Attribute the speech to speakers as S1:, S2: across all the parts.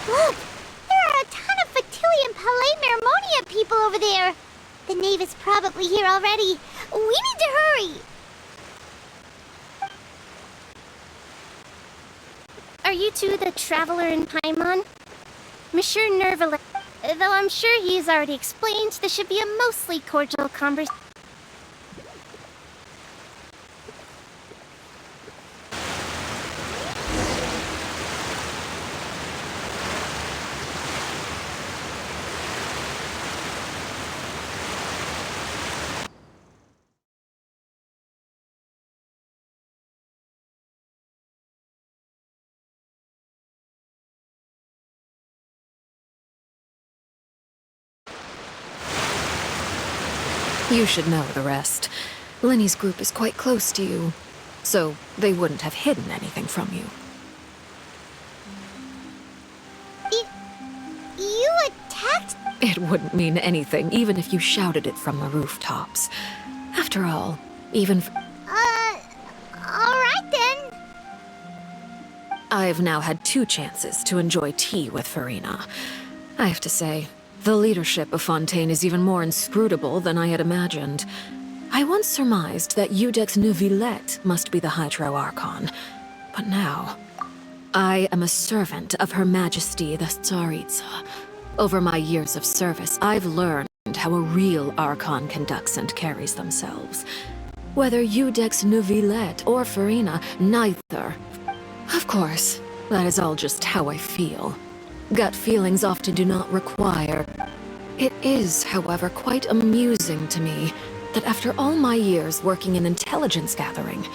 S1: Look! There are a ton of Fatilian Palais Mermonia people over there! The knave is probably here already. We need to hurry! Are you two the traveler in Paimon? Monsieur Nervalet. Though I'm sure he's already explained, this should be a mostly cordial conversation.
S2: You should know the rest. Lenny's group is quite close to you, so they wouldn't have hidden anything from you.
S1: You attacked?
S2: It wouldn't mean anything, even if you shouted it from the rooftops. After all, even
S1: alright then.
S2: I've now had 2 chances to enjoy tea with Farina. I have to say, the leadership of Fontaine is even more inscrutable than I had imagined. I once surmised that Iudex Neuvillette must be the Hydro Archon, but now I am a servant of Her Majesty the Tsaritsa. Over my years of service, I've learned how a real Archon conducts and carries themselves. Whether Iudex Neuvillette or Farina, neither. Of course, that is all just how I feel. Gut feelings often do not require. It is, however, quite amusing to me that after all my years working in intelligence gathering,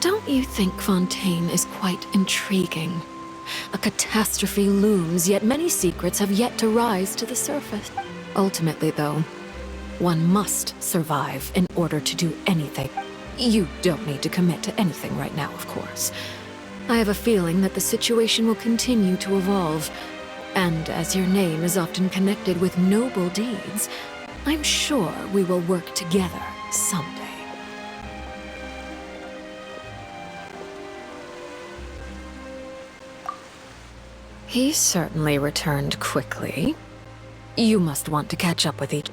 S2: don't you think Fontaine is quite intriguing? A catastrophe looms, yet many secrets have yet to rise to the surface. Ultimately, though, one must survive in order to do anything. You don't need to commit to anything right now, of course. I have a feeling that the situation will continue to evolve, and as your name is often connected with noble deeds, I'm sure we will work together someday. He certainly returned quickly. You must want to catch up with each...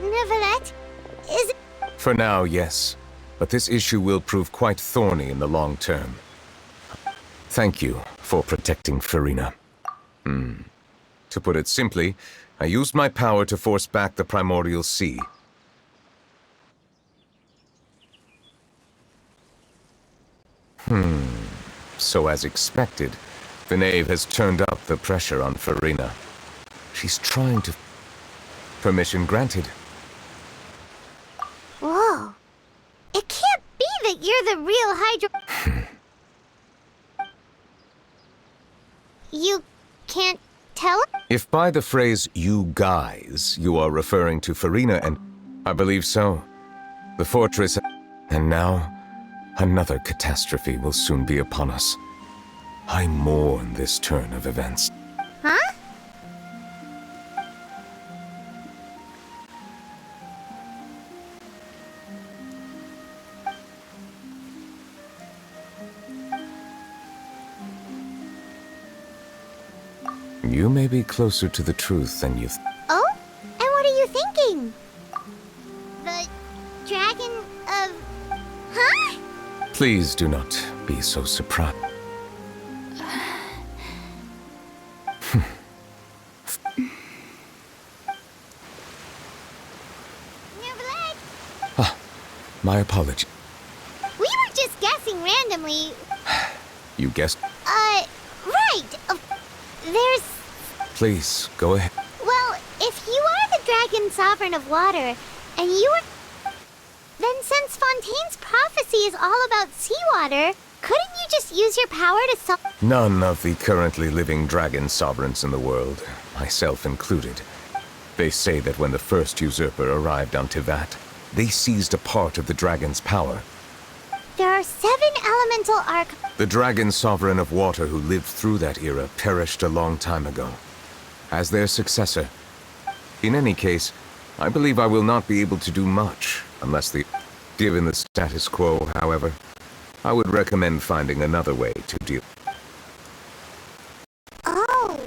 S1: Neuvillette? Is it...
S3: For now, yes. But this issue will prove quite thorny in the long term. Thank you for protecting Farina. To put it simply, I used my power to force back the Primordial Sea. So as expected, the knave has turned up the pressure on Farina. She's trying to... Permission granted.
S1: Whoa. It can't be that you're the real Hydro... You can't tell?
S3: If by the phrase, you guys, you are referring to Farina and... I believe so. The fortress... And now, another catastrophe will soon be upon us. I mourn this turn of events.
S1: Huh?
S3: You may be closer to the truth than you
S1: Oh? And what are you thinking? The dragon of... Huh?
S3: Please do not be so surprised.
S1: Neuvillette?
S3: My apology.
S1: We were just guessing randomly.
S3: You guessed.
S1: Right. There's...
S3: Please, go ahead.
S1: Well, if you are the Dragon Sovereign of Water, and you are... Then since Fontaine's prophecy is all about seawater, couldn't you just use your power to solve...
S3: None of the currently living dragon sovereigns in the world, myself included. They say that when the first usurper arrived on Tivat, they seized a part of the dragon's power.
S1: There are 7 elemental arch...
S3: The dragon sovereign of water who lived through that era perished a long time ago. As their successor. In any case, I believe I will not be able to do much unless the... Given the status quo, however, I would recommend finding another way to deal.
S1: Oh,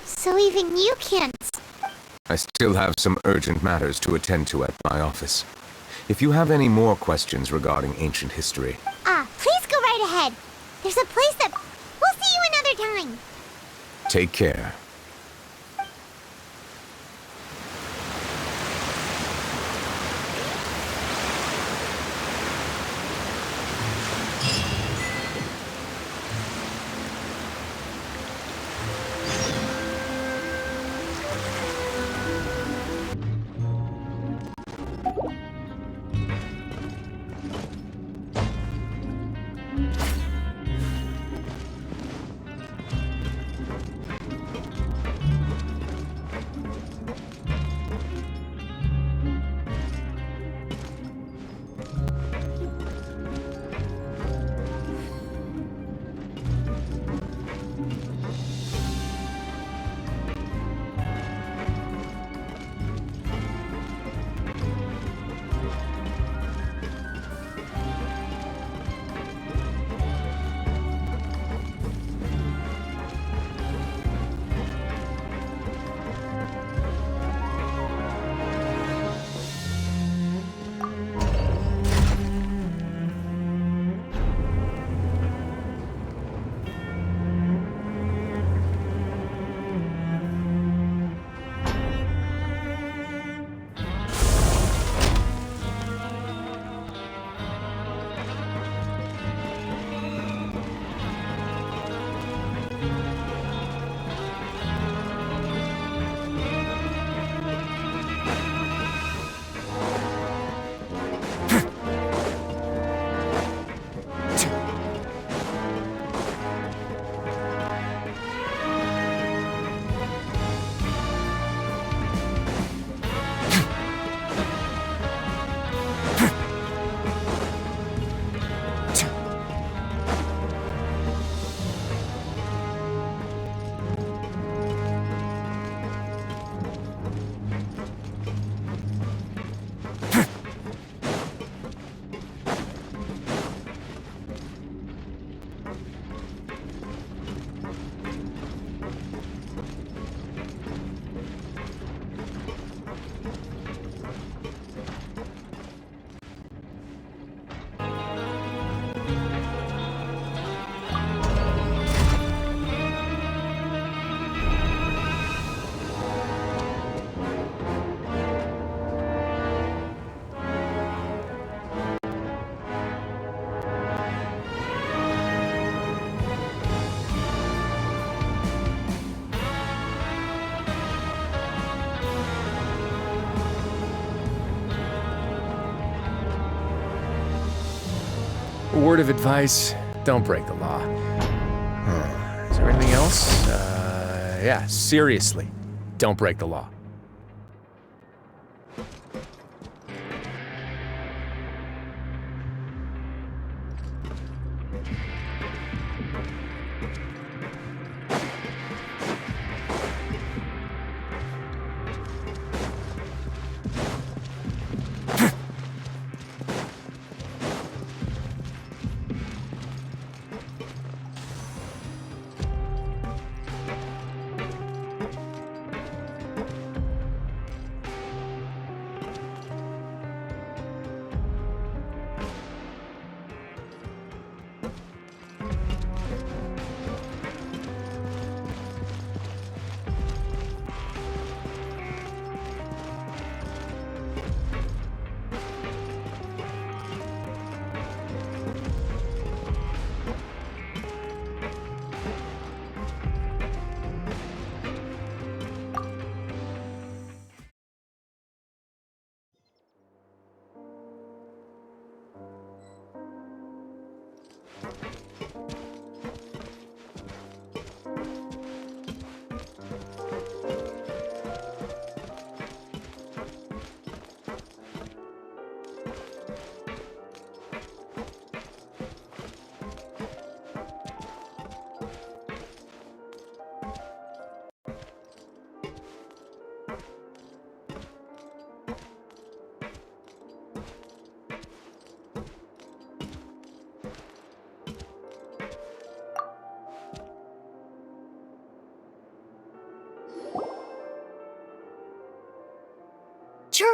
S1: so even you can't...
S3: I still have some urgent matters to attend to at my office. If you have any more questions regarding ancient history...
S1: Please go right ahead. There's a place that... We'll see you another time.
S3: Take care.
S4: A word of advice, don't break the law. Is there anything else? Yeah, seriously, don't break the law.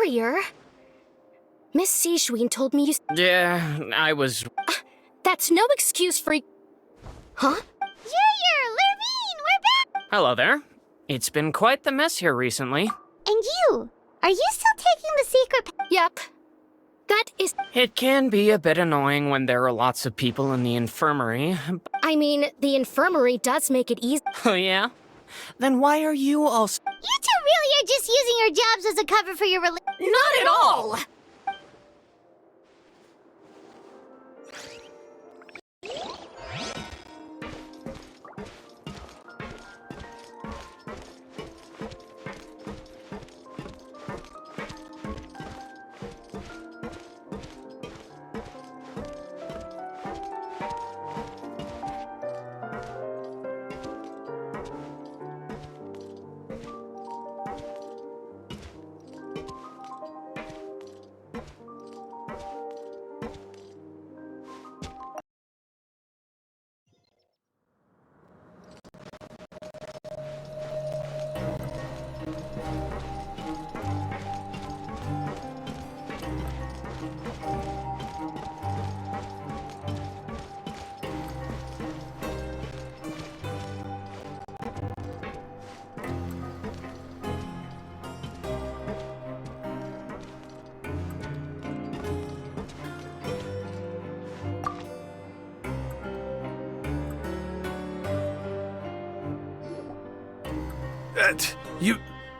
S5: Courier? Miss Sijun told me you...
S6: Yeah, I was...
S5: That's no excuse for... Huh?
S1: Lurvine, we're back!
S6: Hello there. It's been quite the mess here recently.
S1: And you? Are you still taking the secret
S5: Yep. That is...
S6: It can be a bit annoying when there are lots of people in the infirmary.
S5: I mean, the infirmary does make it easy.
S6: Oh yeah? Then why are you also...
S1: You two really are just using your jobs as a cover for your
S5: Not at all!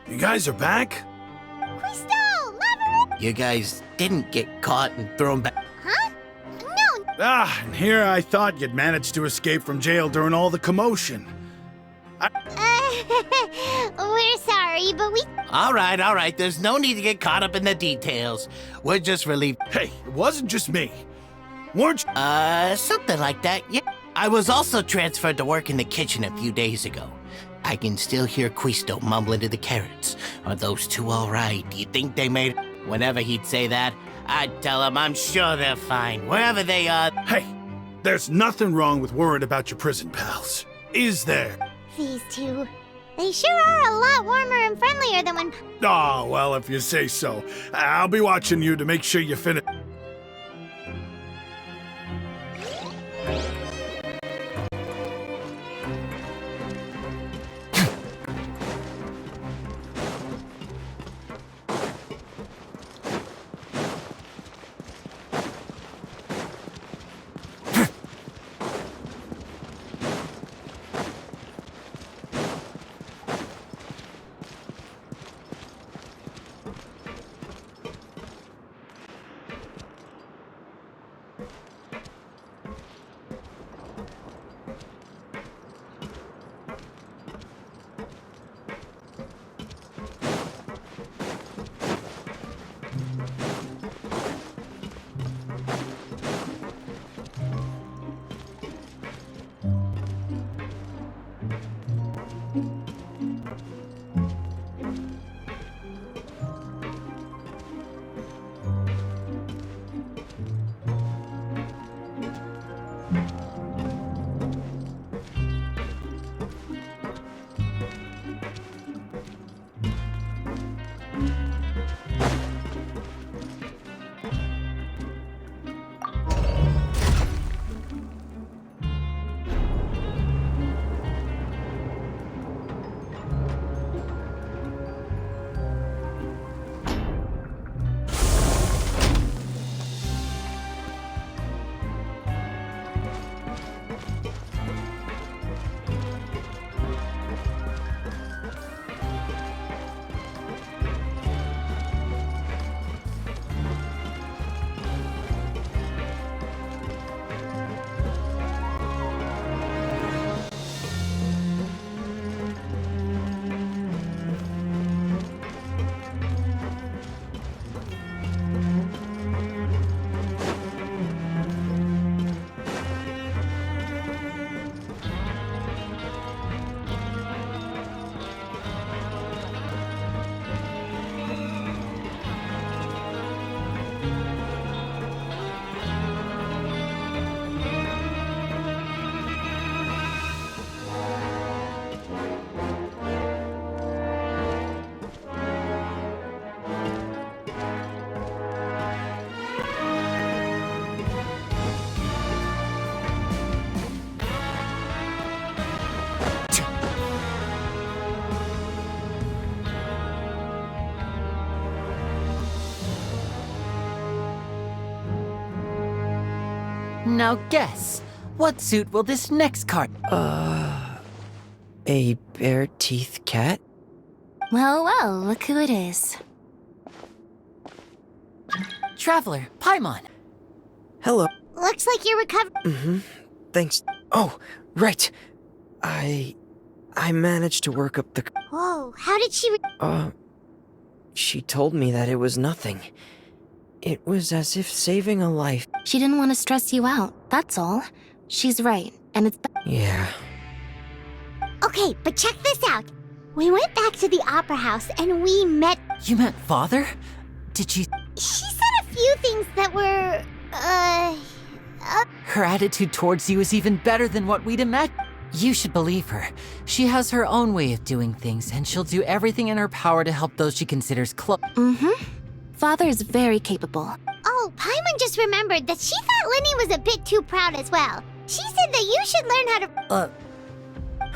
S7: You guys are back?
S8: You guys didn't get caught and thrown back.
S1: Huh? No.
S7: And here I thought you'd managed to escape from jail during all the commotion.
S1: We're sorry, but we...
S8: All right. There's no need to get caught up in the details. We're just relieved.
S7: Hey, it wasn't just me. Weren't you?
S8: Something like that, yeah. I was also transferred to work in the kitchen a few days ago. I can still hear Quisto mumbling to the carrots. Are those two all right? Do you think they made... Whenever he'd say that, I'd tell him I'm sure they're fine, wherever they are.
S7: Hey, there's nothing wrong with worrying about your prison pals. Is there?
S1: These two. They sure are a lot warmer and friendlier than when...
S7: Oh, well, if you say so. I'll be watching you to make sure you finish.
S9: Now guess, what suit will this next card?
S10: A bare-teeth cat?
S5: Well, well, look who it is.
S9: Traveler, Paimon.
S10: Hello.
S1: Looks like you're recovering.
S10: Thanks. Oh, right. I managed to work up the...
S1: Whoa, how did she...
S10: She told me that it was nothing. It was as if saving a life...
S5: She didn't want to stress you out, that's all. She's right, and it's...
S10: Yeah.
S1: Okay, but check this out. We went back to the opera house and we met...
S9: You met Father? Did she...
S1: She said a few things that were...
S9: Her attitude towards you is even better than what we'd imagined. You should believe her. She has her own way of doing things, and she'll do everything in her power to help those she considers close.
S5: Father is very capable.
S1: Oh, Paimon just remembered that she thought Linny was a bit too proud as well. She said that you should learn how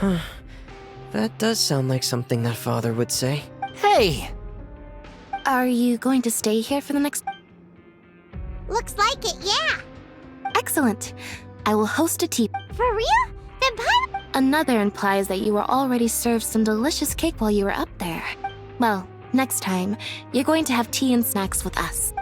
S1: to...
S10: That does sound like something that Father would say.
S9: Hey!
S5: Are you going to stay here for the next...
S1: Looks like it, yeah.
S5: Excellent. I will host a tea.
S1: For real? Then Paimon...
S5: Another implies that you were already served some delicious cake while you were up there. Well, next time, you're going to have tea and snacks with us.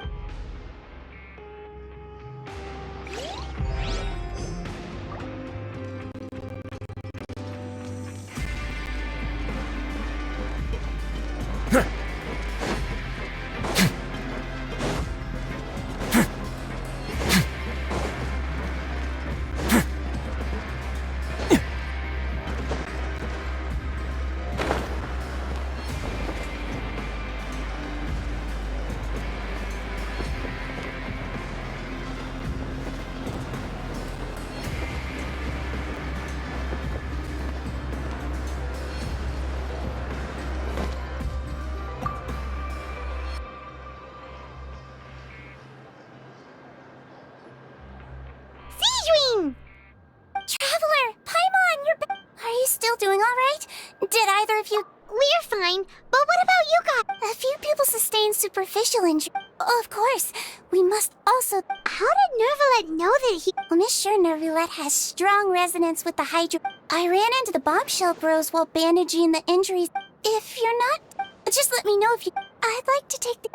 S1: Traveler, Paimon, you're back.
S5: Are you still doing all right? Did either of you...
S1: We're fine, but what about you guys?
S5: A few people sustained superficial injury. Of course, we must also...
S1: How did Nervalet know that he...
S5: Well, Miss sure Nervalet has strong resonance with the Hydra. I ran into the bombshell bros while bandaging the injuries. If you're not... Just let me know if you... I'd like to take the...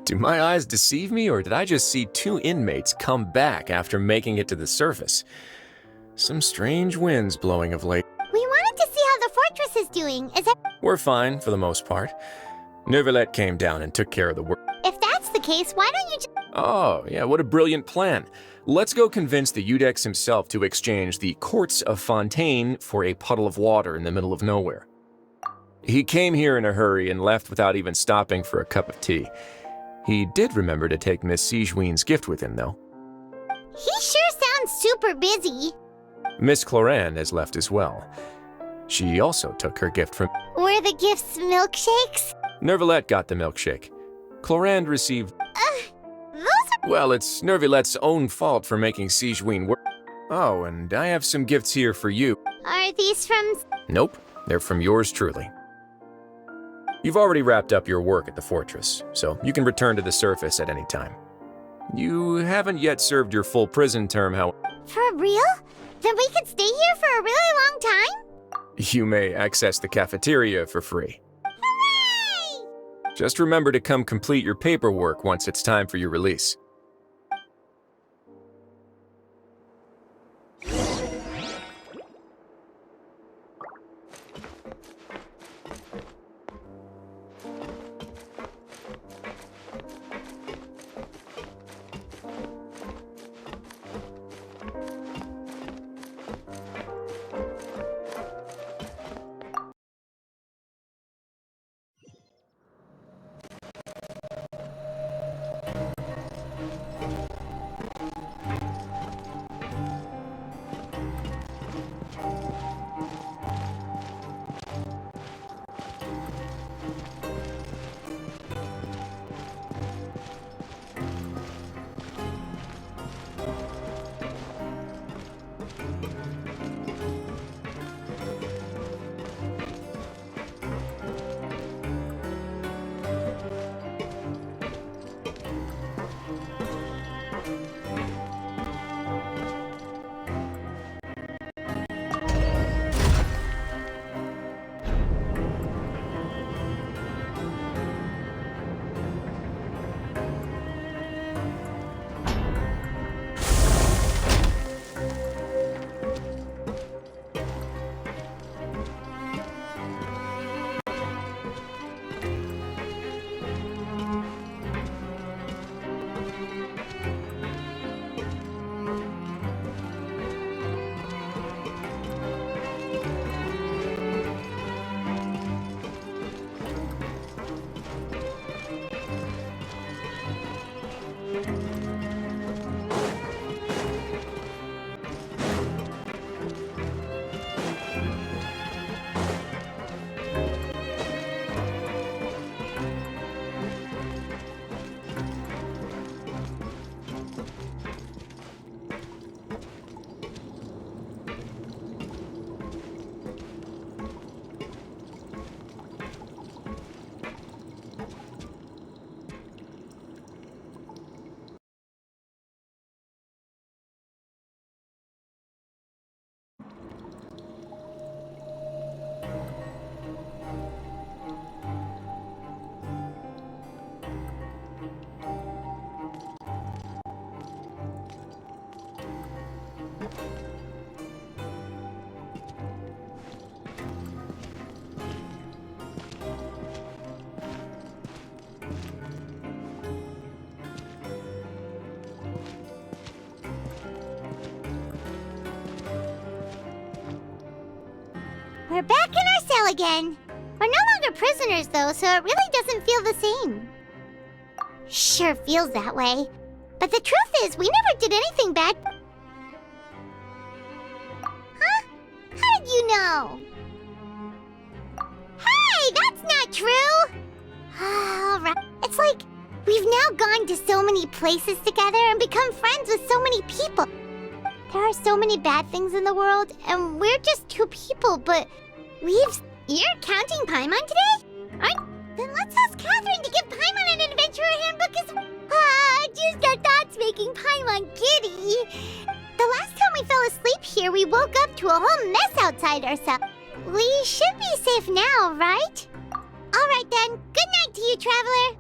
S4: Do my eyes deceive me, or did I just see two inmates come back after making it to the surface? Some strange winds blowing of late.
S1: We wanted to see how the fortress is doing. Is it...
S4: We're fine, for the most part. Nervalet came down and took care of the work.
S1: If that's the case, why don't you just...
S4: Oh, yeah, what a brilliant plan. Let's go convince the Udex himself to exchange the courts of Fontaine for a puddle of water in the middle of nowhere. He came here in a hurry and left without even stopping for a cup of tea. He did remember to take Miss Sigewinne's gift with him, though.
S1: He sure sounds super busy.
S4: Miss Clorand has left as well. She also took her gift from...
S1: Were the gifts milkshakes?
S4: Nervalet got the milkshake. Clorand received...
S1: Those are...
S4: Well, it's Nervalet's own fault for making Sigewinne work. Oh, and I have some gifts here for you.
S1: Are these from...
S4: Nope, they're from yours truly. You've already wrapped up your work at the fortress, so you can return to the surface at any time. You haven't yet served your full prison term, however.
S1: For real? Then we could stay here for a really long time?
S4: You may access the cafeteria for free.
S1: Hooray!
S4: Just remember to come complete your paperwork once it's time for your release.
S1: We're back in our cell again. We're no longer prisoners, though, so it really doesn't feel the same. Sure feels that way. But the truth is, we never did anything bad. Huh? How did you know? Hey, that's not true! Alright. It's like we've now gone to so many places together and become friends with so many people. There are so many bad things in the world, and we're just two people, but we've... You're counting Paimon today? Then let's ask Catherine to give Paimon an adventurer handbook as... just our thoughts making Paimon giddy. The last time we fell asleep here, we woke up to a whole mess outside ourselves. We should be safe now, right? Alright then, good night to you, Traveler.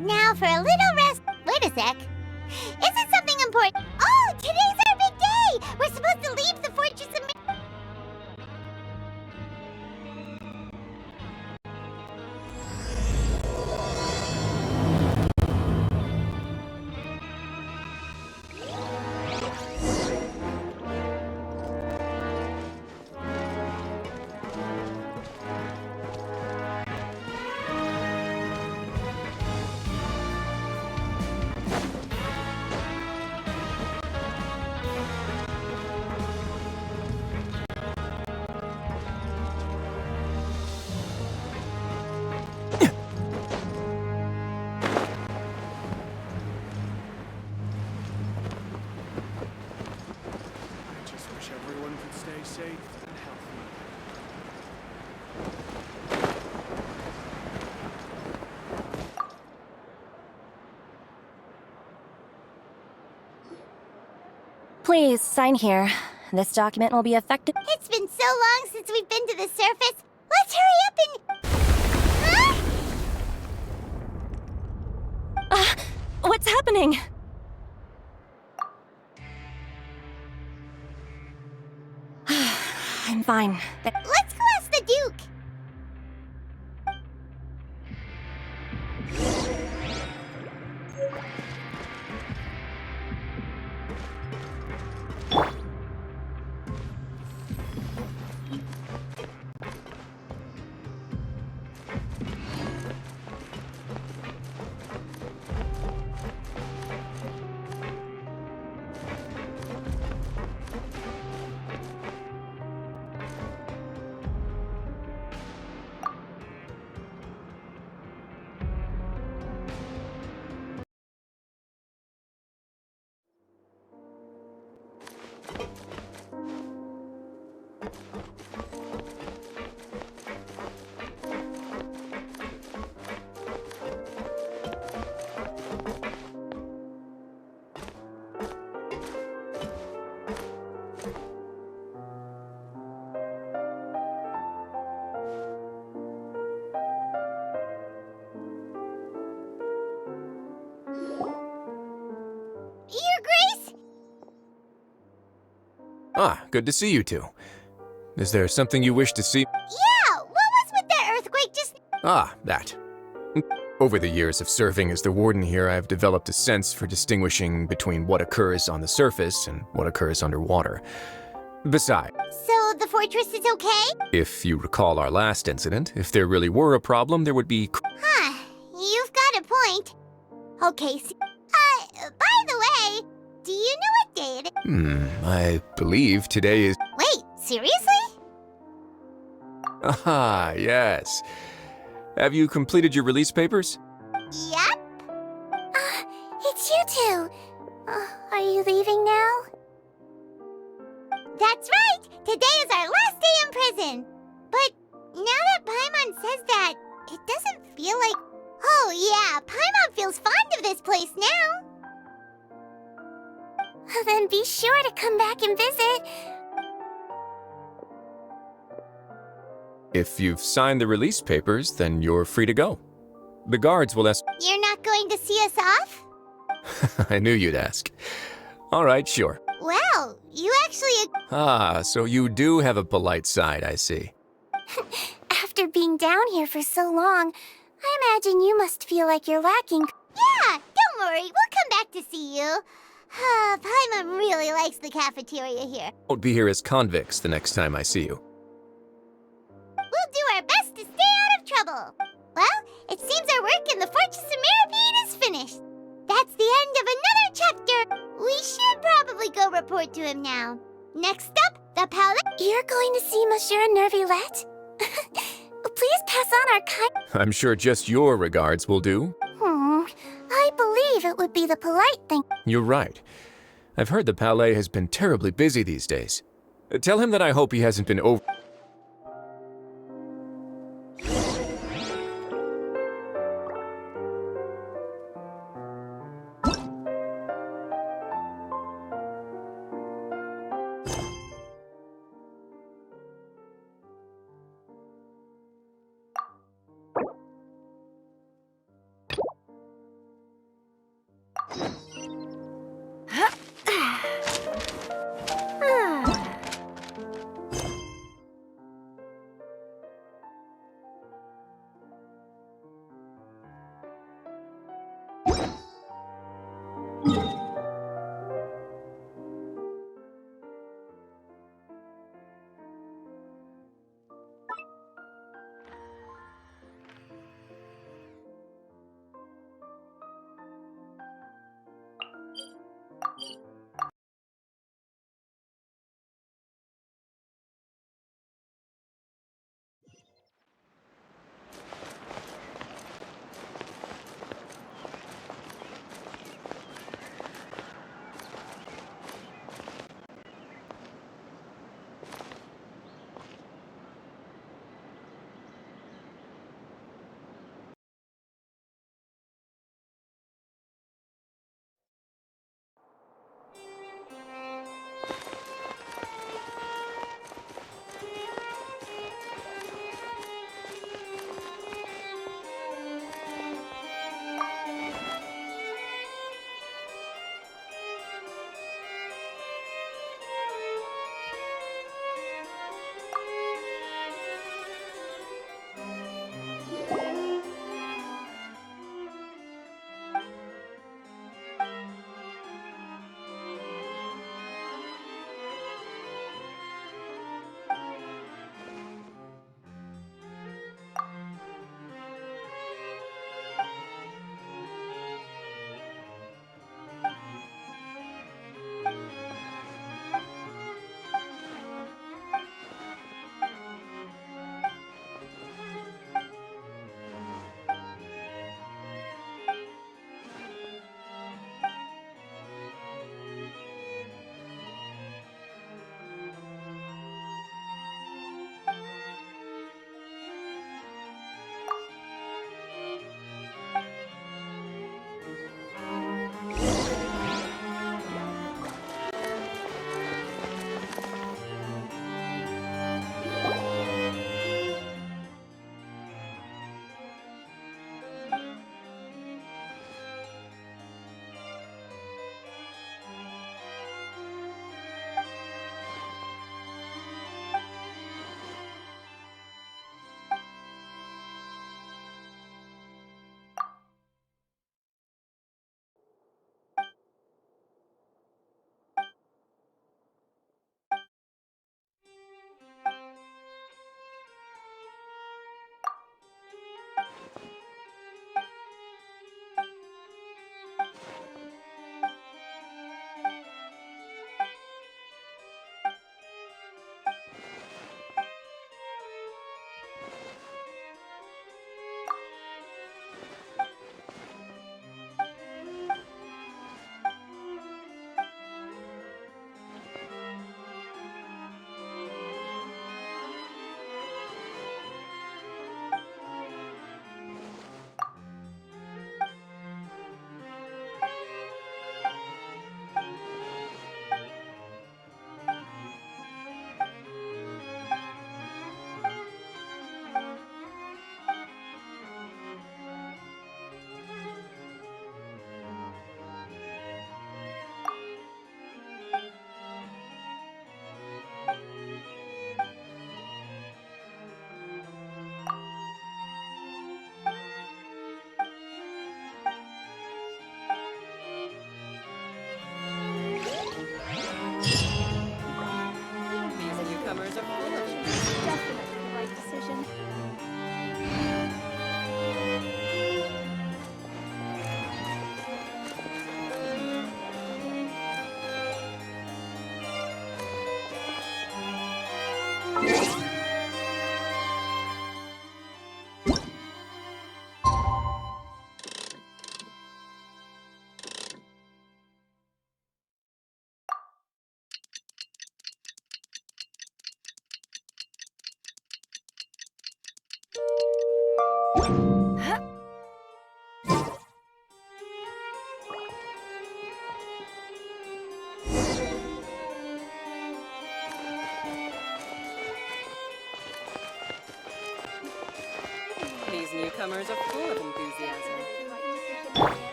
S1: Now for a little rest. Wait a sec. Is it something important? Oh, today's our big day! We're supposed to leave the fortress of...
S7: safe and healthy.
S11: Please, sign here. This document will be effective.
S1: It's been so long since we've been to the surface. Let's hurry up and... Huh?
S11: What's happening? I'm fine.
S1: Let's go ask the Duke.
S4: Ah, good to see you two. Is there something you wish to see?
S1: Yeah, what was with that earthquake just...
S4: Ah, that. Over the years of serving as the warden here, I've developed a sense for distinguishing between what occurs on the surface and what occurs underwater. Besides,
S1: So the fortress is okay?
S4: if you recall our last incident, if there really were a problem, there would be...
S1: Huh, you've got a point. Okay, by the way, do you know what day it is?
S4: I believe today is...
S1: Wait, seriously?
S4: Ah, yes. Have you completed your release papers?
S1: Yep.
S5: It's you two. Are you leaving now?
S1: That's right! Today is our last day in prison! But now that Paimon says that, it doesn't feel like... Oh yeah, Paimon feels fond of this place now!
S5: Then be sure to come back and visit.
S4: If you've signed the release papers, then you're free to go. The guards will ask...
S1: You're not going to see us off?
S4: I knew you'd ask. All right, sure.
S1: Well, you actually...
S4: Ah, so you do have a polite side, I see.
S5: After being down here for so long, I imagine you must feel like you're lacking.
S1: Yeah, don't worry, we'll come back to see you. Paimon really likes the cafeteria here.
S4: Won't be here as convicts the next time I see you.
S1: We'll do our best to stay out of trouble. Well, it seems our work in the Fortress of Mirapede is finished. That's the end of another chapter. We should probably go report to him now. Next up, the Palais.
S5: You're going to see Monsieur Nervillette? Please pass on our kind...
S4: I'm sure just your regards will do.
S5: I believe it would be the polite thing.
S4: You're right. I've heard the Palais has been terribly busy these days. Tell him that I hope he hasn't been over...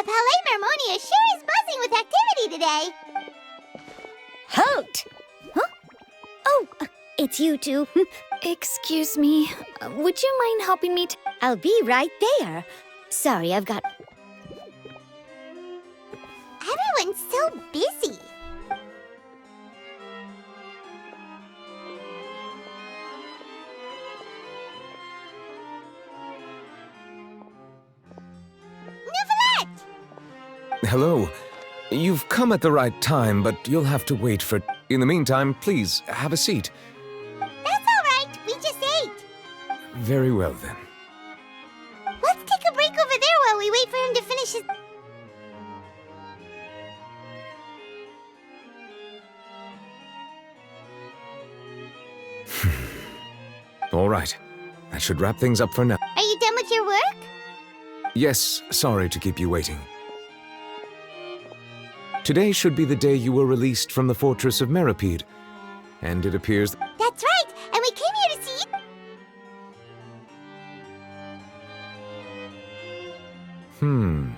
S1: The Palais Mermonia sure is buzzing with activity today.
S5: Halt! Huh? Oh, it's you two.
S11: Excuse me. Would you mind helping me?
S5: I'll be right there. Sorry, I've got...
S1: Everyone's so busy. Neuvillette!
S3: Hello. You've come at the right time, but you'll have to wait for... In the meantime, please, have a seat.
S1: That's all right. We just ate.
S3: Very well, then.
S1: Let's take a break over there while we wait for him to finish his...
S3: All right. That should wrap things up for now.
S1: Are you done with your work?
S3: Yes, sorry to keep you waiting. Today should be the day you were released from the fortress of Meripede. And it appears...
S1: That's right, and we came here to see you.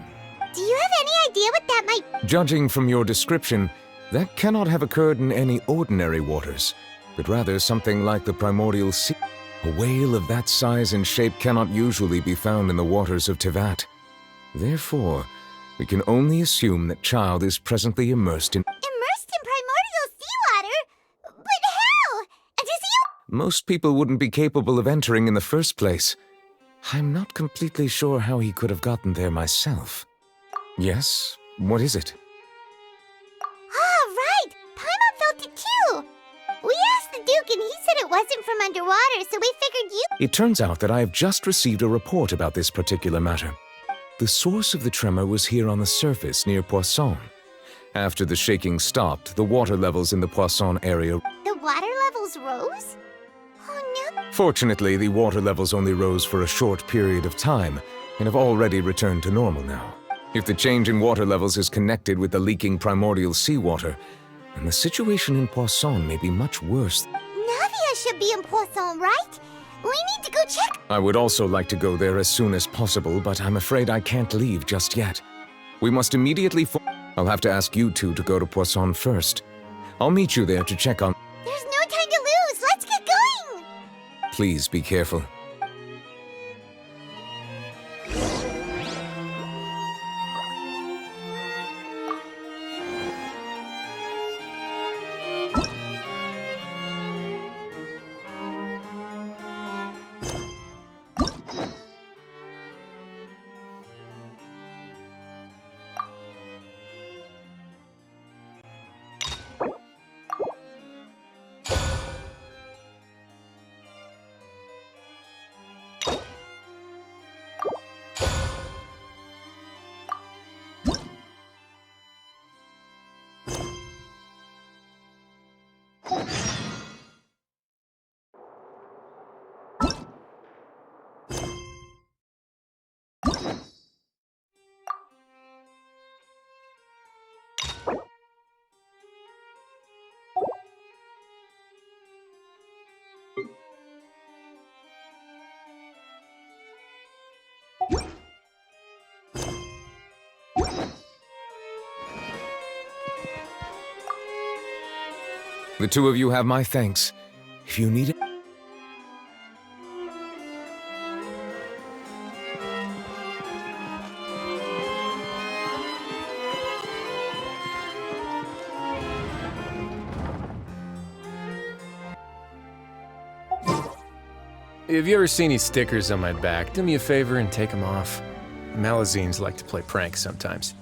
S1: Do you have any idea what that might...
S3: Judging from your description, that cannot have occurred in any ordinary waters, but rather something like the primordial sea. A whale of that size and shape cannot usually be found in the waters of Tevat. Therefore, we can only assume that child is presently immersed in...
S1: Immersed in primordial seawater? But how? And does he...
S3: Most people wouldn't be capable of entering in the first place. I'm not completely sure how he could have gotten there myself. Yes? What is it?
S1: Ah, right! Paimon felt it too! We asked the Duke and he said it wasn't from underwater, so we figured you...
S3: It turns out that I have just received a report about this particular matter. The source of the tremor was here on the surface near Poisson. After the shaking stopped, the water levels in the Poisson area...
S1: The water levels rose? Oh no...
S3: Fortunately, the water levels only rose for a short period of time, and have already returned to normal now. If the change in water levels is connected with the leaking primordial seawater, then the situation in Poisson may be much worse.
S1: Navia should be in Poisson, right? We need to go check...
S3: I would also like to go there as soon as possible, but I'm afraid I can't leave just yet. We must immediately I'll have to ask you two to go to Poisson first. I'll meet you there to check on...
S1: There's no time to lose! Let's get going!
S3: Please be careful. The two of you have my thanks. If you need it...
S4: If you ever see any stickers on my back, do me a favor and take them off. Malazines like to play pranks sometimes.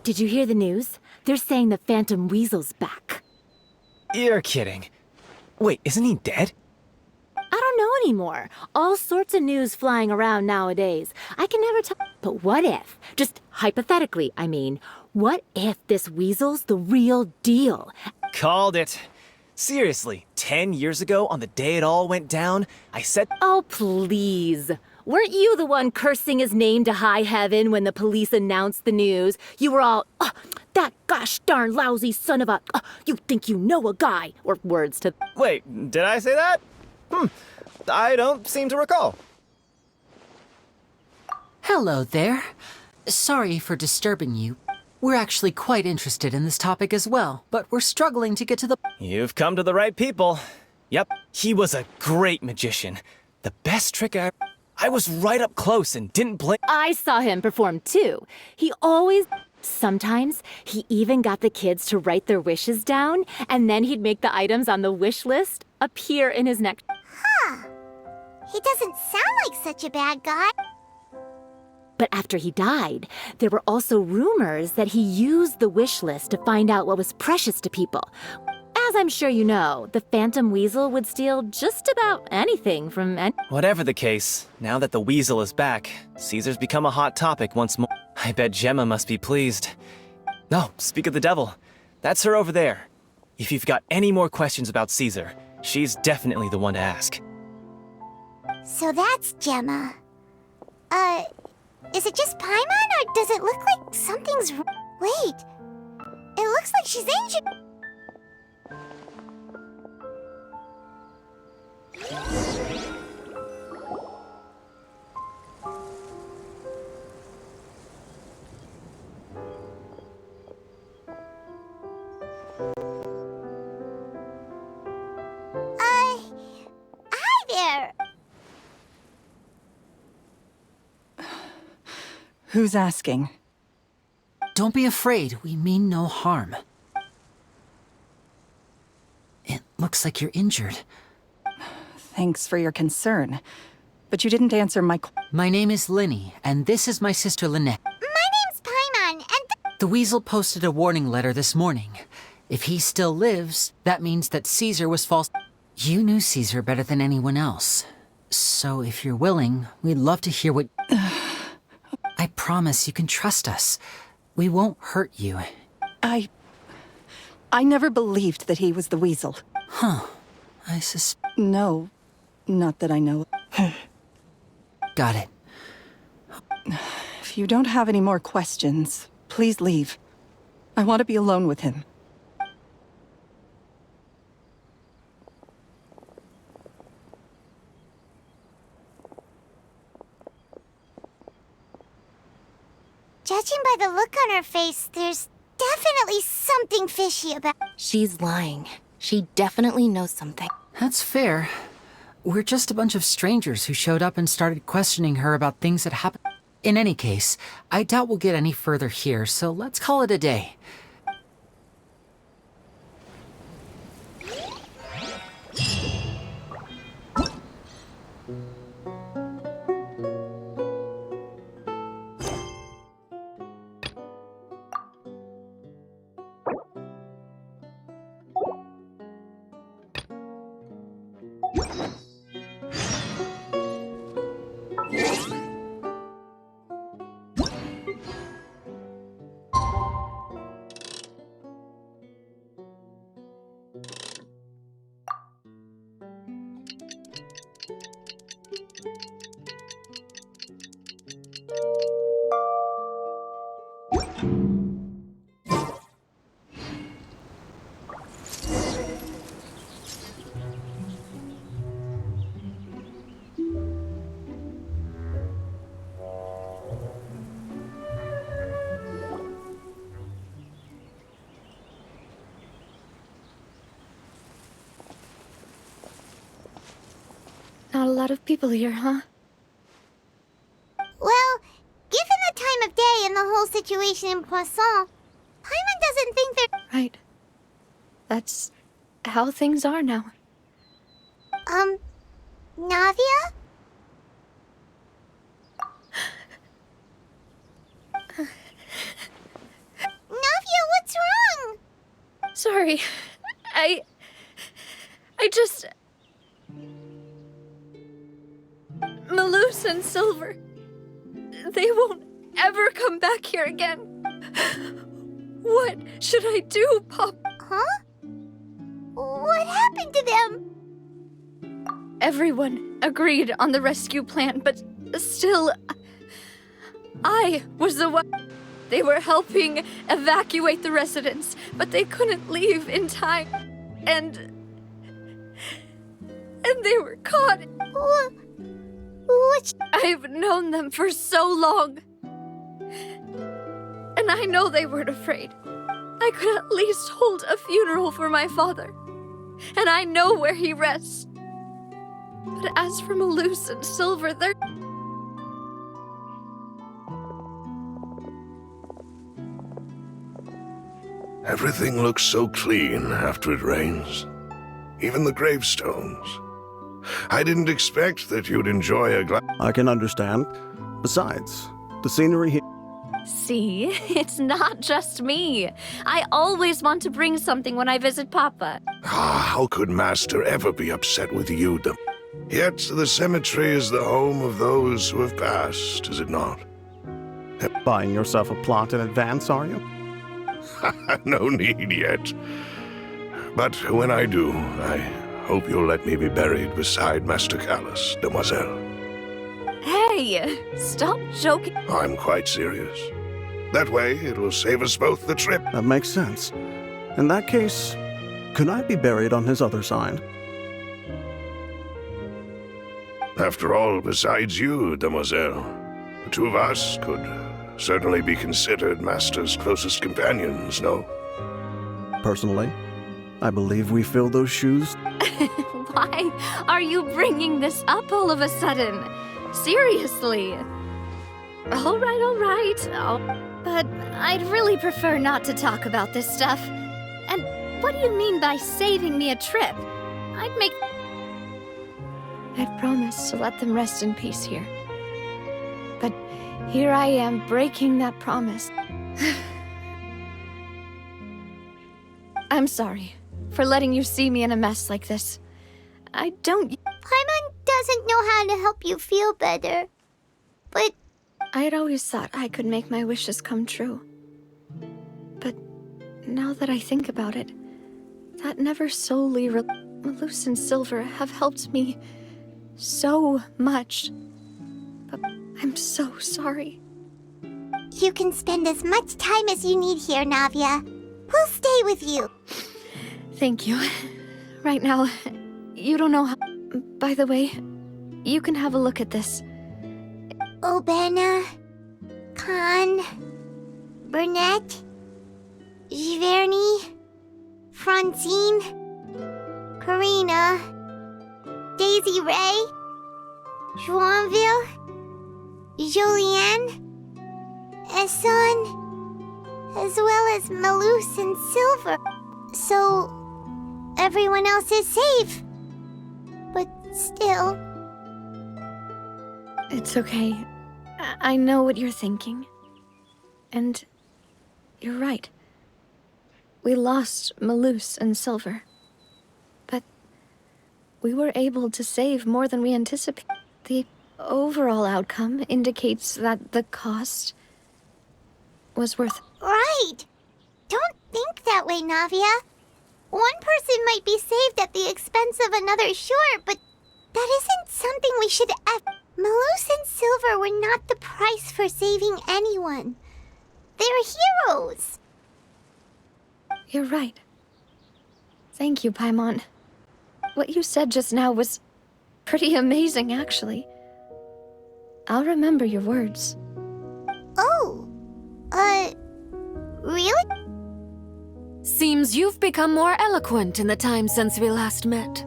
S12: Did you hear the news? They're saying the Phantom Weasel's back.
S13: You're kidding. Wait, isn't he dead?
S12: I don't know anymore. All sorts of news flying around nowadays. I can never tell. But what if, just hypothetically, I mean, what if this Weasel's the real deal?
S13: Called it. Seriously, 10 years ago, on the day it all went down, I said...
S12: Oh, please. Weren't you the one cursing his name to high heaven when the police announced the news? You were all, that gosh darn lousy son of a, you think you know a guy, or words to...
S13: Wait, did I say that? I don't seem to recall.
S9: Hello there. Sorry for disturbing you. We're actually quite interested in this topic as well, but we're struggling to get to the...
S13: You've come to the right people. Yep, he was a great magician. The best trick I was right up close and didn't blink.
S12: I saw him perform too. He always... Sometimes, he even got the kids to write their wishes down, and then he'd make the items on the wish list appear in his neck.
S1: Huh. He doesn't sound like such a bad guy.
S12: But after he died, there were also rumors that he used the wish list to find out what was precious to people. As I'm sure you know, the Phantom Weasel would steal just about anything from
S13: Whatever the case, now that the Weasel is back, Caesar's become a hot topic once more. I bet Gemma must be pleased. No, speak of the devil. That's her over there. If you've got any more questions about Caesar, she's definitely the one to ask.
S1: So that's Gemma. Is it just Paimon, or does it look like something's... Wait. It looks like she's injured. Hi there.
S14: Who's asking?
S9: Don't be afraid, we mean no harm. It looks like you're injured.
S14: Thanks for your concern, but you didn't answer my
S9: My name is Linny, and this is my sister Lynette.
S1: My name's Paimon, and
S9: The Weasel posted a warning letter this morning. If he still lives, that means that Caesar was false. You knew Caesar better than anyone else. So if you're willing, we'd love to hear what... I promise you can trust us. We won't hurt you.
S14: I never believed that he was the Weasel.
S9: Huh.
S14: No, not that I know.
S9: Got it.
S14: If you don't have any more questions, please leave. I want to be alone with him.
S1: judging by the look on her face, there's definitely something fishy about...
S15: She's lying. She definitely knows something.
S9: That's fair. We're just a bunch of strangers who showed up and started questioning her about things that happened. In any case, I doubt we'll get any further here, so let's call it a day.
S16: Not a lot of people here, huh?
S1: Well, given the time of day and the whole situation in Poisson, Paimon doesn't think they're...
S16: Right. That's how things are now.
S1: Navia? Navia, what's wrong?
S16: Sorry. I just... Malus and Silver. They won't ever come back here again. What should I do, Pop?
S1: Huh? What happened to them?
S16: Everyone agreed on the rescue plan, but Still, I was the one. They were helping evacuate the residents, but they couldn't leave in time. And they were caught.
S1: What?
S16: I've known them for so long. And I know they weren't afraid. I could at least hold a funeral for my father. And I know where he rests. But as for Malus and Silver, they're...
S17: Everything looks so clean after it rains. Even the gravestones. I didn't expect that you'd enjoy a glass.
S18: I can understand. Besides, the scenery here...
S16: See, it's not just me. I always want to bring something when I visit Papa.
S17: How could Master ever be upset with you? Yet the cemetery is the home of those who have passed, is it not?
S18: Buying yourself a plot in advance, are you?
S17: No need yet. But when I do, I hope you'll let me be buried beside Master Callus, Demoiselle.
S16: Hey, stop joking.
S17: I'm quite serious. That way, it will save us both the trip.
S18: That makes sense. In that case, could I be buried on his other side?
S17: After all, besides you, Demoiselle, the two of us could certainly be considered Master's closest companions, no?
S18: Personally, I believe we fill those shoes.
S16: Why are you bringing this up all of a sudden? Seriously. All right. But I'd really prefer not to talk about this stuff. And what do you mean by saving me a trip? I'd promised to let them rest in peace here. But here I am breaking that promise. I'm sorry for letting you see me in a mess like this. I don't...
S1: Paimon doesn't know how to help you feel better. But...
S16: I had always thought I could make my wishes come true. But now that I think about it, that never solely... Malus and Silver have helped me so much. But I'm so sorry.
S1: You can spend as much time as you need here, Navia. We'll stay with you.
S16: Thank you. Right now, you don't know how... By the way, you can have a look at this.
S1: Obena, Khan, Burnett, Giverny, Francine, Karina, Daisy Ray, Joinville, Jolienne, Esson, as well as Malus and Silver. So, everyone else is safe. But still...
S16: It's okay. I know what you're thinking. And you're right. We lost Malus and Silver. But we were able to save more than we anticipated. The overall outcome indicates that the cost was worth...
S1: Right! Don't think that way, Navia. One person might be saved at the expense of another, sure, but that isn't something we should ever... Malus and Silver were not the price for saving anyone. They're heroes.
S16: You're right. Thank you, Paimon. What you said just now was pretty amazing, actually. I'll remember your words.
S1: Oh, really?
S2: Seems you've become more eloquent in the time since we last met.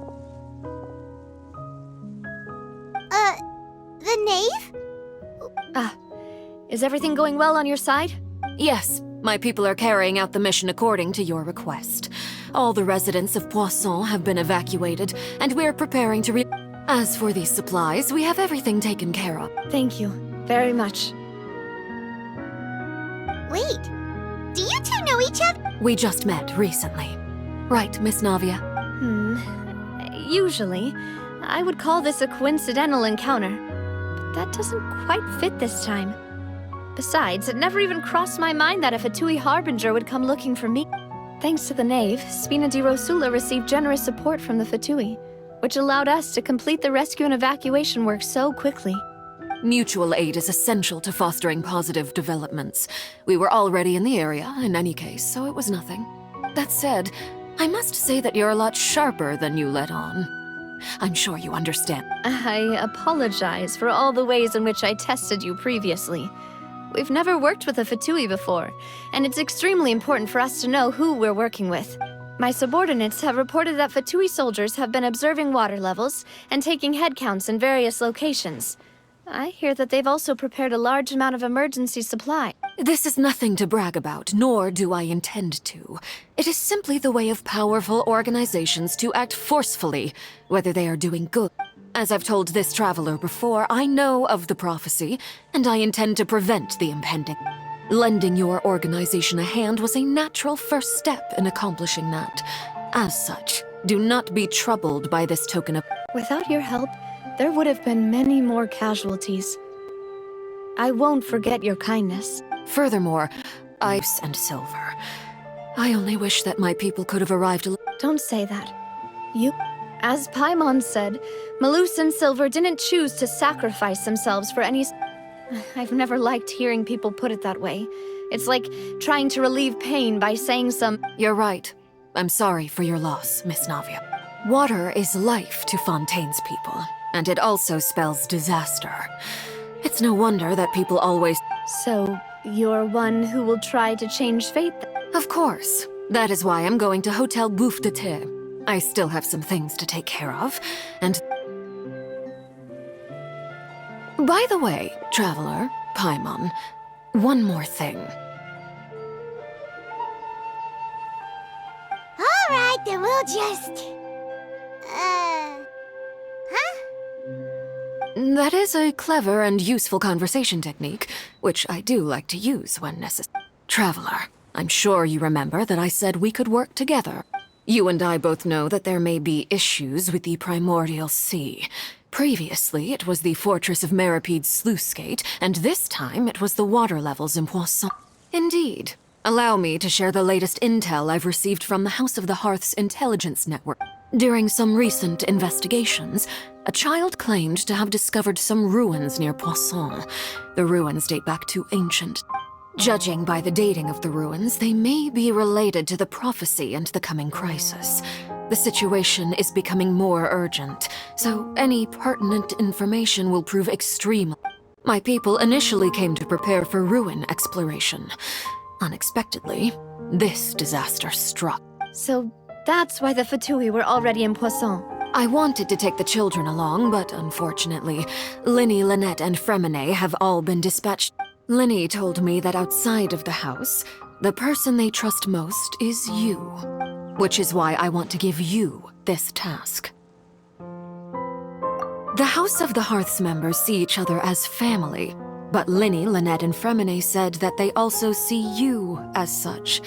S1: The knave?
S16: Is everything going well on your side?
S2: Yes, my people are carrying out the mission according to your request. All the residents of Poisson have been evacuated, and we're preparing to As for these supplies, we have everything taken care of.
S16: Thank you very much.
S1: Wait, do you two know each other?
S2: We just met recently. Right, Miss Navia?
S16: Usually, I would call this a coincidental encounter. But that doesn't quite fit this time. Besides, it never even crossed my mind that a Fatui Harbinger would come looking for me. Thanks to the Knave, Spina di Rosula received generous support from the Fatui, which allowed us to complete the rescue and evacuation work so quickly.
S2: Mutual aid is essential to fostering positive developments. We were already in the area, in any case, so it was nothing. That said, I must say that you're a lot sharper than you let on. I'm sure you understand.
S16: I apologize for all the ways in which I tested you previously. We've never worked with a Fatui before, and it's extremely important for us to know who we're working with. My subordinates have reported that Fatui soldiers have been observing water levels and taking head counts in various locations. I hear that they've also prepared a large amount of emergency supply.
S2: This is nothing to brag about, nor do I intend to. It is simply the way of powerful organizations to act forcefully, whether they are doing good. As I've told this traveler before, I know of the prophecy, and I intend to prevent the impending. Lending your organization a hand was a natural first step in accomplishing that. As such, do not be troubled by this token of...
S16: Without your help, there would have been many more casualties. I won't forget your kindness.
S2: Furthermore, ice and silver. I only wish that my people could have arrived a...
S16: Don't say that. As Paimon said, Malus and Silver didn't choose to sacrifice themselves for any... I've never liked hearing people put it that way. It's like trying to relieve pain by saying some...
S2: You're right. I'm sorry for your loss, Miss Navia. Water is life to Fontaine's people, and it also spells disaster. It's no wonder that people always...
S16: So, you're one who will try to change fate?
S2: Of course. That is why I'm going to Hotel Bouffe de Thé. I still have some things to take care of, and... By the way, traveler, Paimon, one more thing.
S1: Alright, then we'll just...
S2: That is a clever and useful conversation technique, which I do like to use when necessary. Traveler, I'm sure you remember that I said we could work together. You and I both know that there may be issues with the Primordial Sea. Previously, it was the Fortress of Meripede's sluice gate, and this time it was the water levels in Poisson. Indeed. Allow me to share the latest intel I've received from the House of the Hearth's intelligence network. During some recent investigations, a child claimed to have discovered some ruins near Poisson. The ruins date back to ancient. Judging by the dating of the ruins, they may be related to the prophecy and the coming crisis. The situation is becoming more urgent, so any pertinent information will prove extreme. My people initially came to prepare for ruin exploration. Unexpectedly, this disaster struck.
S16: So that's why the Fatui were already in Poisson.
S2: I wanted to take the children along, but unfortunately, Linny, Lynette, and Fremine have all been dispatched. Linny told me that outside of the house, the person they trust most is you. Which is why I want to give you this task. The House of the Hearth's members see each other as family, but Linny, Lynette, and Fremine said that they also see you as such,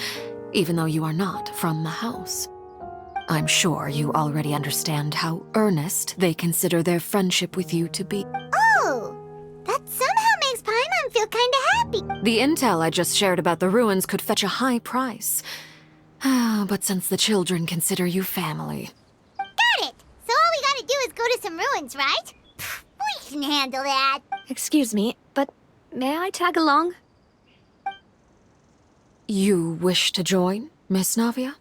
S2: even though you are not from the house. I'm sure you already understand how earnest they consider their friendship with you to be.
S1: Oh! That somehow makes Paimon feel kinda happy.
S2: The intel I just shared about the ruins could fetch a high price. But since the children consider you family...
S1: Got it! So all we gotta do is go to some ruins, right? We can handle that.
S16: Excuse me, but may I tag along?
S2: You wish to join, Miss Navia?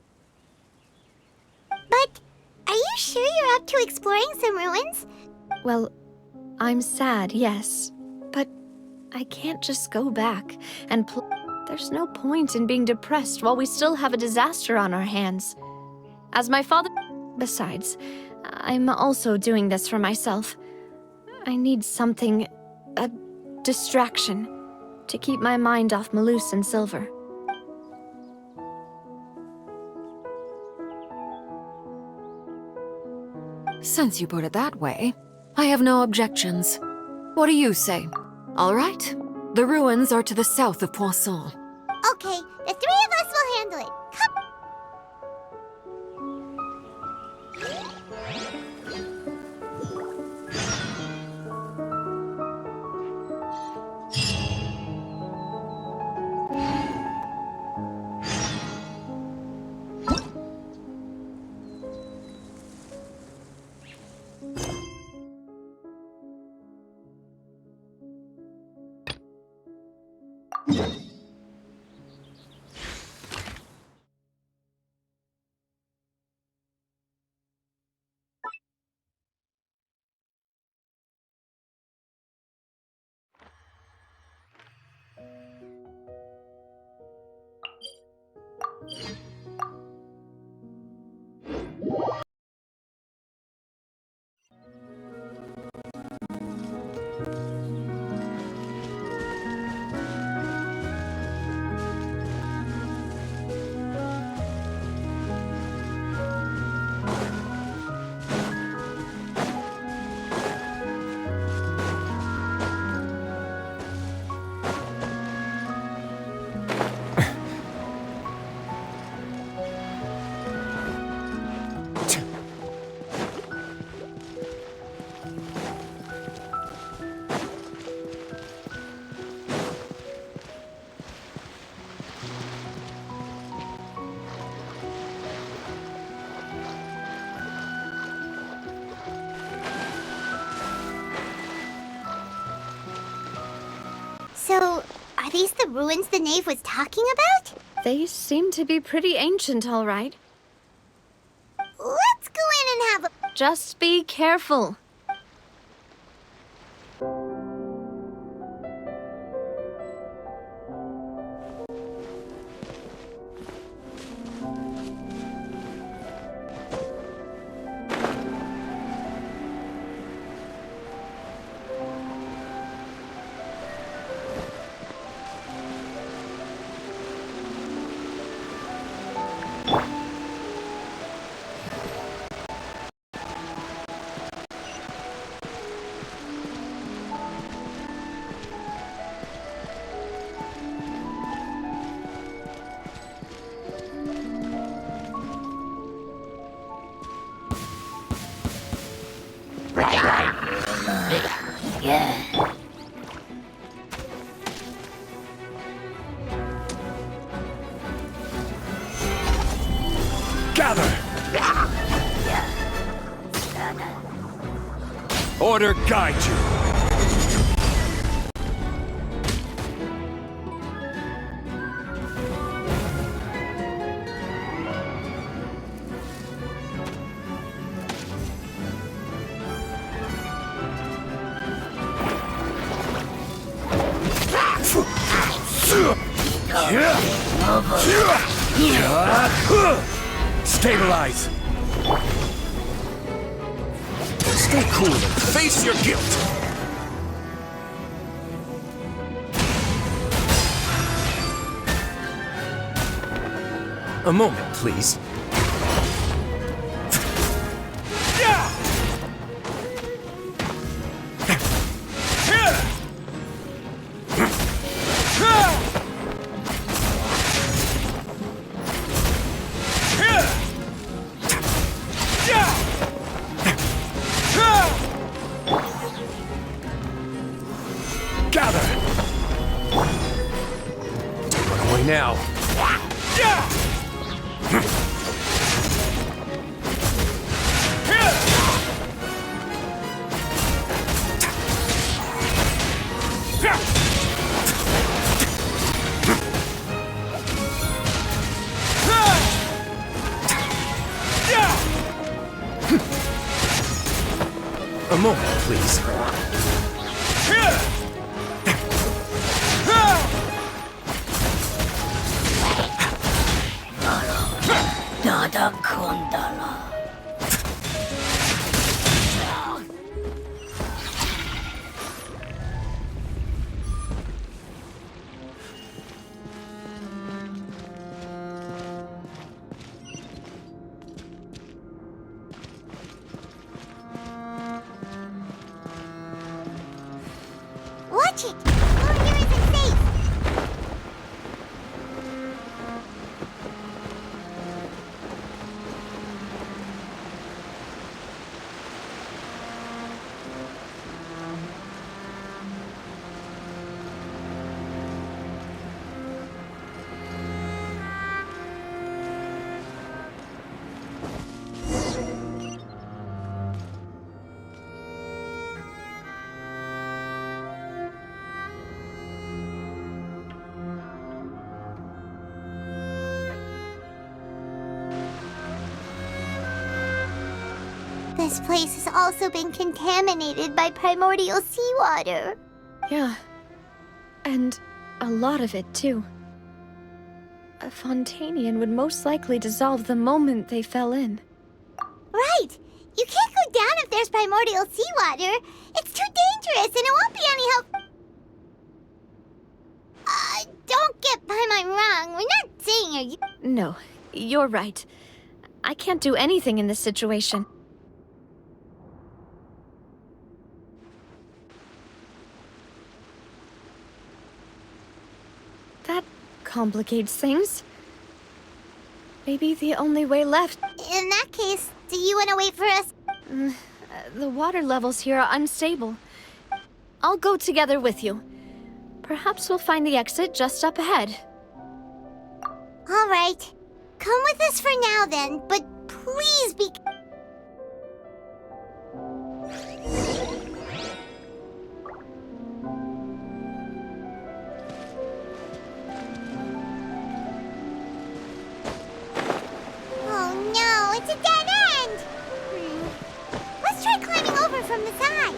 S1: But are you sure you're up to exploring some ruins?
S16: Well, I'm sad, yes. But I can't just go back and There's no point in being depressed while we still have a disaster on our hands. As my father... Besides, I'm also doing this for myself. I need something... a distraction to keep my mind off Malus and Silver.
S2: Since you put it that way, I have no objections. What do you say? All right. The ruins are to the south of Poisson.
S1: Okay, the three of us will handle it. Come. So, are these the ruins the knave was talking about?
S16: They seem to be pretty ancient, all right.
S1: Let's go in and have a...
S16: Just be careful.
S4: Gather! Order guide you. Stabilize. Stay cool and face your guilt. A moment, please. Gather! Don't run away now. A moment, please.
S19: Nada kundala.
S1: Watch it! Over here isn't safe! This place has also been contaminated by primordial seawater.
S16: Yeah. And A lot of it, too. A Fontainian would most likely dissolve the moment they fell in.
S1: Right! You can't go down if there's primordial seawater. It's too dangerous and it won't be any help. Don't get by my wrong. We're not saying you.
S16: No, you're right. I can't do anything in this situation. That complicates things. Maybe the only way left.
S1: In that case, do you want to wait for us?
S16: The water levels here are unstable. I'll go together with you. Perhaps we'll find the exit just up ahead.
S1: All right. Come with us for now then, but please be... Oh no, it's a dead end! Let's try climbing over from the side.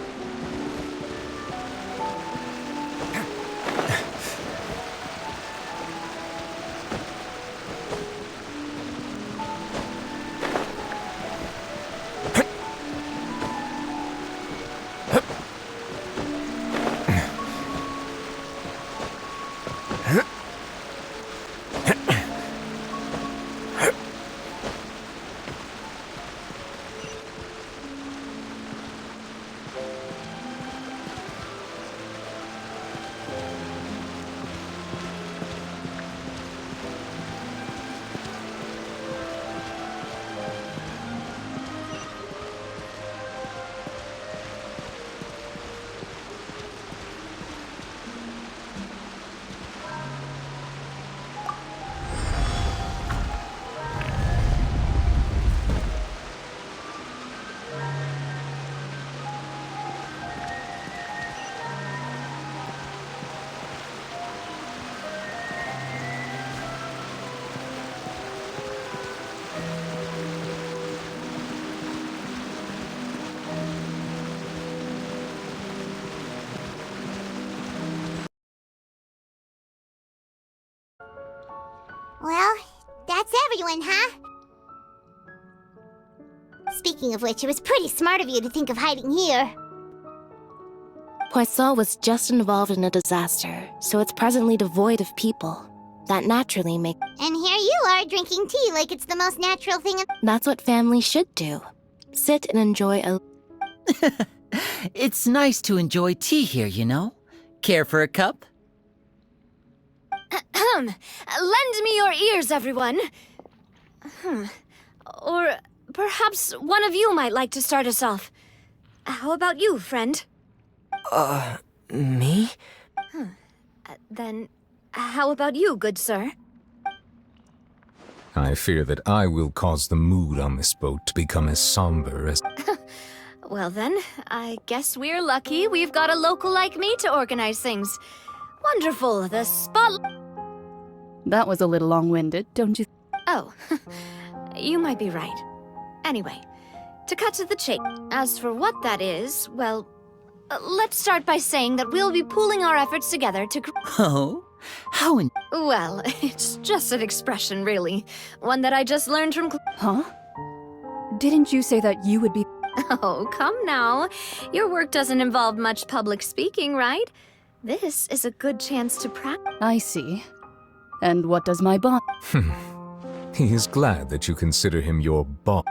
S1: Well, that's everyone, huh? Speaking of which, it was pretty smart of you to think of hiding here.
S15: Poisson was just involved in a disaster, so it's presently devoid of people. That naturally makes...
S1: And here you are drinking tea like it's the most natural thing.
S15: That's what family should do. Sit and enjoy a...
S9: It's nice to enjoy tea here, you know? Care for a cup?
S16: Lend me your ears, everyone. Or perhaps one of you might like to start us off. How about you, friend?
S10: Me?
S16: Then, how about you, good sir?
S3: I fear that I will cause the mood on this boat to become as somber as...
S16: Well then, I guess we're lucky we've got a local like me to organize things. Wonderful, the spot...
S20: That was a little long-winded, don't you?
S16: Oh, you might be right. Anyway, to cut to the chase, as for what that is, well, let's start by saying that we'll be pooling our efforts together to...
S9: Oh? How in...
S16: Well, it's just an expression, really. One that I just learned from...
S20: Huh? Didn't you say that you would be...
S16: Oh, come now. Your work doesn't involve much public speaking, right? This is a good chance to practice.
S20: I see. And what does my boss...
S3: He is glad that you consider him your boss.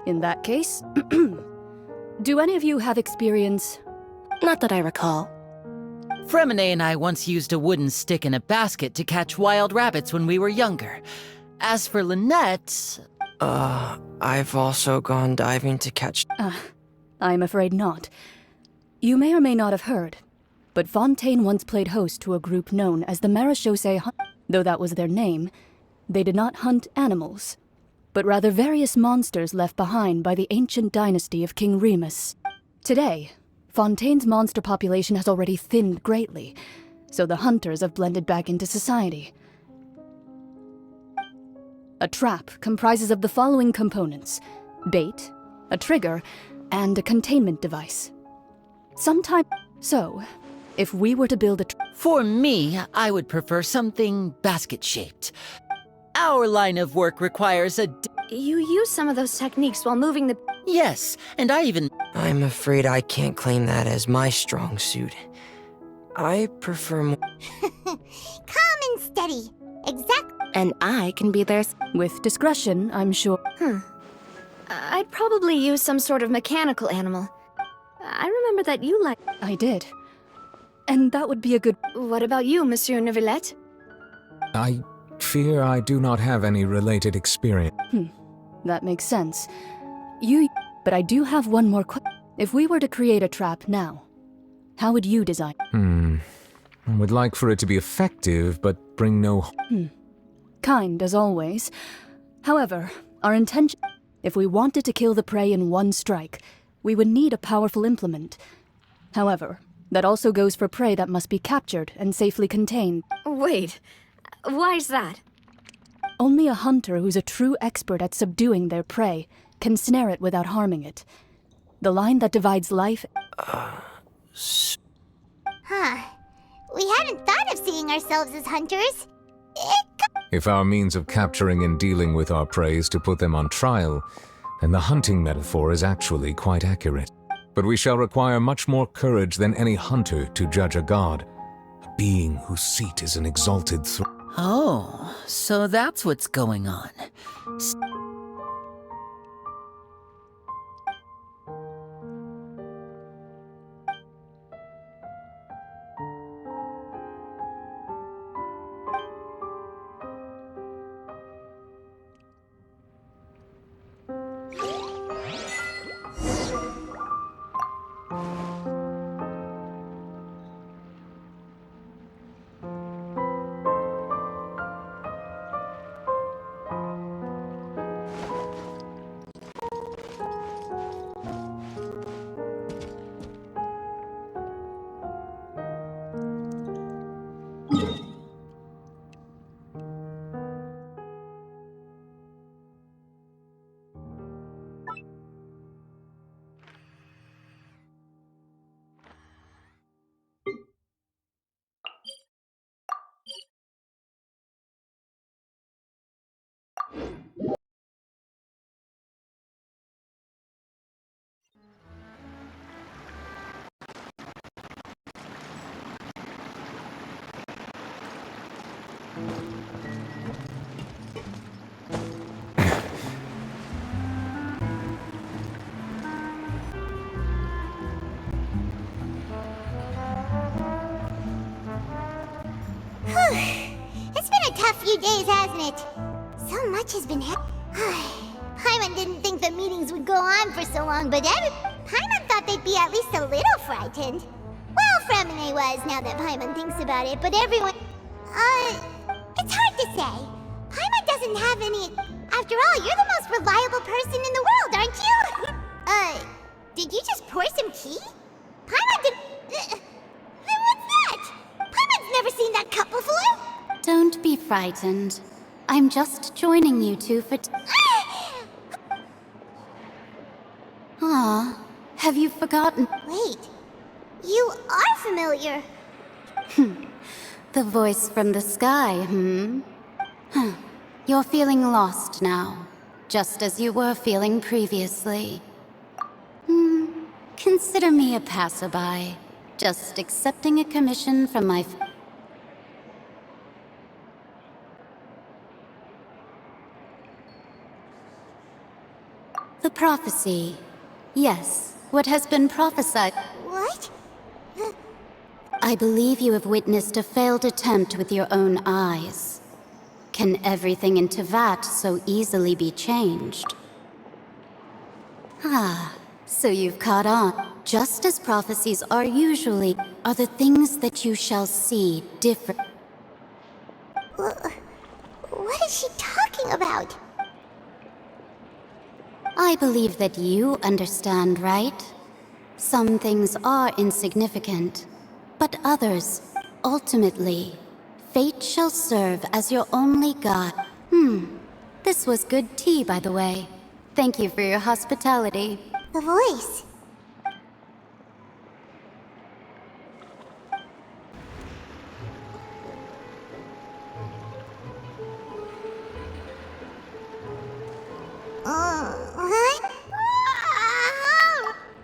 S20: In that case, do any of you have experience?
S15: Not that I recall.
S9: Fremine and I once used a wooden stick in a basket to catch wild rabbits when we were younger. As for Lynette...
S10: I've also gone diving to catch...
S20: I'm afraid not. You may or may not have heard, but Fontaine once played host to a group known as the Marechaussee Hunt. Though that was their name, they did not hunt animals, but rather various monsters left behind by the ancient dynasty of King Remus. Today, Fontaine's monster population has already thinned greatly, so the hunters have blended back into society. A trap comprises of the following components: bait, a trigger, and a containment device. So, if we were to build a
S9: For me, I would prefer something basket-shaped. Our line of work requires a...
S16: You use some of those techniques while moving the...
S9: Yes, and I even...
S10: I'm afraid I can't claim that as my strong suit. I prefer more...
S1: Calm and steady. Exactly.
S15: And I can be there.
S20: With discretion, I'm sure.
S16: I'd probably use some sort of mechanical animal. I remember that you liked...
S20: I did. And that would be a good...
S16: What about you, Monsieur Neuvillette?
S21: I fear I do not have any related experience.
S20: That makes sense. But I do have one more question. If we were to create a trap now, how would you design?
S21: I would like for it to be effective, but bring no...
S20: Kind, as always. However, our intention... If we wanted to kill the prey in one strike, we would need a powerful implement. However, that also goes for prey that must be captured and safely contained.
S16: Wait, why's that?
S20: Only a hunter who's a true expert at subduing their prey can snare it without harming it. The line that divides life...
S1: We hadn't thought of seeing ourselves as hunters.
S21: If our means of capturing and dealing with our prey is to put them on trial, then the hunting metaphor is actually quite accurate. But we shall require much more courage than any hunter to judge a god, a being whose seat is an exalted throne.
S9: Oh, so that's what's going on.
S1: It's been a tough few days, hasn't it? So much has been Paimon didn't think the meetings would go on for so long, but Paimon thought they'd be at least a little frightened. Well, Fremine was, now that Paimon thinks about it, but everyone... it's hard to say. Paimon doesn't have any... After all, you're the most reliable person in the world, aren't you? Did you just pour some tea? Paimon did... what's that? Paimon's never seen that cup before!
S22: Don't be frightened. I'm just joining you two for... Aw, have you forgotten?
S1: Wait, you are familiar.
S22: The voice from the sky, You're feeling lost now, just as you were feeling previously. Consider me a passerby, just accepting a commission from my... The prophecy. Yes, what has been prophesied.
S1: What?
S22: I believe you have witnessed a failed attempt with your own eyes. Can everything in Tevat so easily be changed? So you've caught on. Just as prophecies are usually, are the things that you shall see different.
S1: What is she talking about?
S22: I believe that you understand, right? Some things are insignificant, but others, ultimately, fate shall serve as your only guide. This was good tea, by the way. Thank you for your hospitality.
S1: The voice. Huh?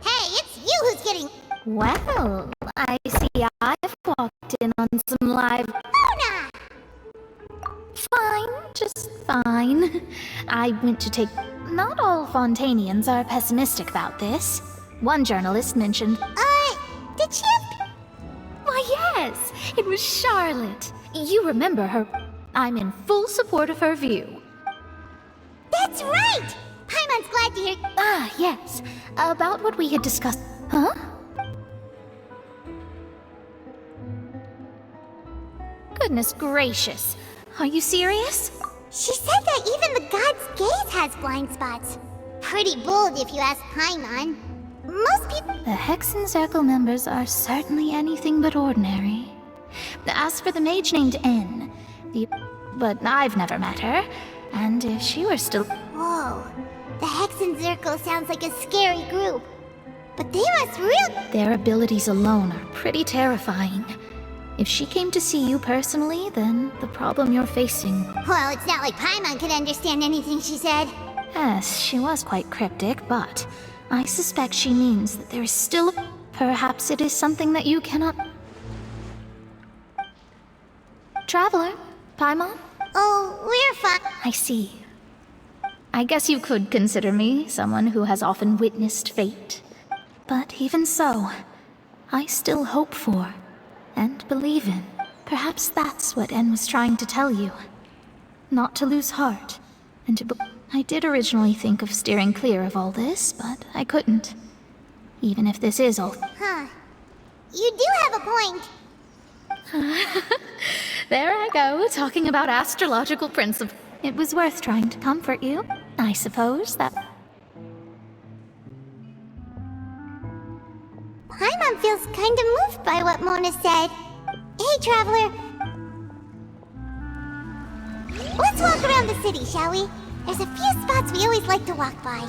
S1: Hey, it's you who's getting...
S6: Well, I see I've walked in on some live...
S1: Luna!
S6: Fine, just fine. I went to take... Not all Fontainians are pessimistic about this. One journalist mentioned...
S1: Did she have...
S6: Why, yes! It was Charlotte. You remember her. I'm in full support of her view.
S1: That's right! Paimon's glad to hear...
S6: Ah, yes. About what we had discussed... Huh? Goodness gracious. Are you serious?
S1: She said that even the god's gaze has blind spots. Pretty bold if you ask Paimon. Most people...
S6: The Hexen Circle members are certainly anything but ordinary. As for the mage named N, but I've never met her, and if she were still...
S1: Whoa. The Hexen Circle sounds like a scary group. But they must
S6: Their abilities alone are pretty terrifying. If she came to see you personally, then the problem you're facing...
S1: Well, it's not like Paimon could understand anything she said.
S6: Yes, she was quite cryptic, but I suspect she means that there is still... Perhaps it is something that you cannot... Traveler, Paimon?
S1: Oh, we're fine.
S6: I see. I guess you could consider me someone who has often witnessed fate. But even so, I still hope for... and believe in. Perhaps that's what N was trying to tell you. Not to lose heart, and to I did originally think of steering clear of all this, but I couldn't. Even if this is all...
S1: Huh. You do have a point.
S6: There I go, talking about astrological principles. It was worth trying to comfort you. I suppose that...
S1: Paimon feels kind of moved by what Mona said. Hey, Traveler. Let's walk around the city, shall we? There's a few spots we always like to walk by.